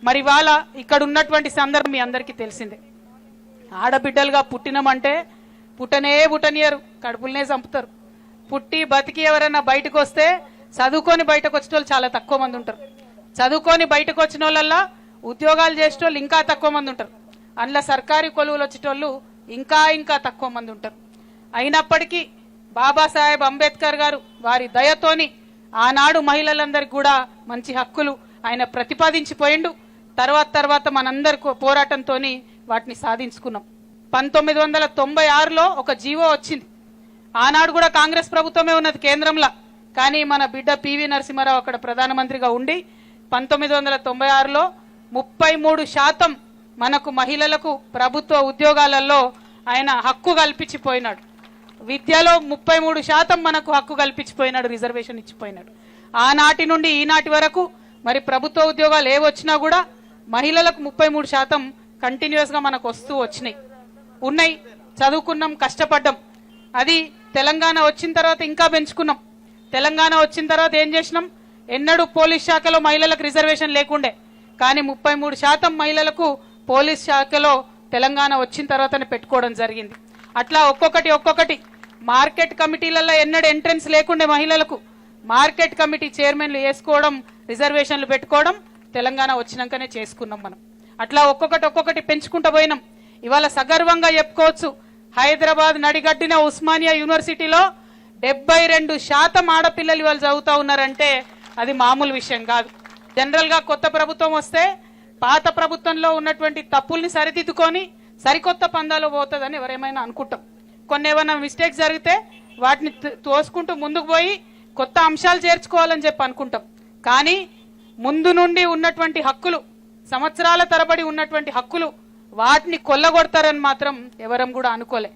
మరి వాళ్ళ ఇక్కడ ఉన్నటువంటి సందర్భం మీ అందరికీ తెలిసిందే. ఆడబిడ్డలుగా పుట్టినమంటే పుట్టనియరు, కడుపులనే చంపుతారు. పుట్టి బతికి ఎవరైనా బయటకు వస్తే చదువుకొని బయటకు వచ్చిన వాళ్ళు చాలా తక్కువ మంది ఉంటారు. చదువుకొని బయటకు వచ్చిన వాళ్ళల్లా ఉద్యోగాలు చేసే వాళ్ళు ఇంకా తక్కువ మంది ఉంటారు. అందులో సర్కారీ కొలువులు వచ్చేటోళ్ళు ఇంకా తక్కువ మంది ఉంటారు. అయినప్పటికీ బాబాసాహెబ్ అంబేద్కర్ గారు వారి దయతోని ఆనాడు మహిళలందరికీ కూడా మంచి హక్కులు ఆయన ప్రతిపాదించిపోయిండు. తర్వాత మనందరి పోరాటంతో వాటిని సాధించుకున్నాం. 1996లో ఒక జీవో వచ్చింది. ఆనాడు కూడా కాంగ్రెస్ ప్రభుత్వమే ఉన్నది కేంద్రంలో. కానీ మన బిడ్డ పివి నరసింహారావు అక్కడ ప్రధానమంత్రిగా ఉండి 1996లో 33% మనకు మహిళలకు ప్రభుత్వ ఉద్యోగాలలో ఆయన హక్కు కల్పించిపోయినాడు. విద్యలో 33% మనకు హక్కు కల్పించిపోయినాడు, రిజర్వేషన్ ఇచ్చిపోయినాడు. ఆనాటి నుండి ఈనాటి వరకు మరి ప్రభుత్వ ఉద్యోగాలు ఏవొచ్చినా కూడా మహిళలకు 33% కంటిన్యూస్ గా మనకు వస్తూ ఉన్నాయి. చదువుకున్నాం, కష్టపడ్డాం. అది తెలంగాణ వచ్చిన తర్వాత ఇంకా పెంచుకున్నాం. తెలంగాణ వచ్చిన తర్వాత ఏం చేసినాం? ఎన్నడూ పోలీస్ శాఖలో మహిళలకు రిజర్వేషన్ లేకుండే, కానీ 33% మహిళలకు పోలీస్ శాఖలో తెలంగాణ వచ్చిన తర్వాతనే పెట్టుకోవడం జరిగింది. అట్లా ఒక్కొక్కటి మార్కెట్ కమిటీలలో ఎన్నడూ ఎంట్రెన్స్ లేకుండే మహిళలకు మార్కెట్ కమిటీ చైర్మన్లు వేసుకోవడం, రిజర్వేషన్లు పెట్టుకోవడం తెలంగాణ వచ్చినాకనే చేసుకున్నాం మనం. అట్లా ఒక్కొక్కటి పెంచుకుంటూ పోయినాం. ఇవాళ సగర్వంగా చెప్పుకోవచ్చు, హైదరాబాద్ నడిగడ్డిన ఉస్మానియా యూనివర్సిటీలో 72% ఆడపిల్లలు ఇవాళ చదువుతా ఉన్నారంటే అది మామూలు విషయం కాదు. జనరల్ గా కొత్త ప్రభుత్వం వస్తే పాత ప్రభుత్వంలో ఉన్నటువంటి తప్పుల్ని సరిదిద్దుకొని సరికొత్త పందాలో పోతుందని ఎవరేమైనా అనుకుంటాం. కొన్ని ఏమైనా మిస్టేక్స్ జరిగితే వాటిని తోసుకుంటూ ముందుకు పోయి కొత్త అంశాలు చేర్చుకోవాలని చెప్పి అనుకుంటాం. కానీ ముందు నుండి ఉన్నటువంటి హక్కులు, సంవత్సరాల తరబడి ఉన్నటువంటి హక్కులు, వాటిని కొల్లగొడతారని మాత్రం ఎవరం కూడా అనుకోలే.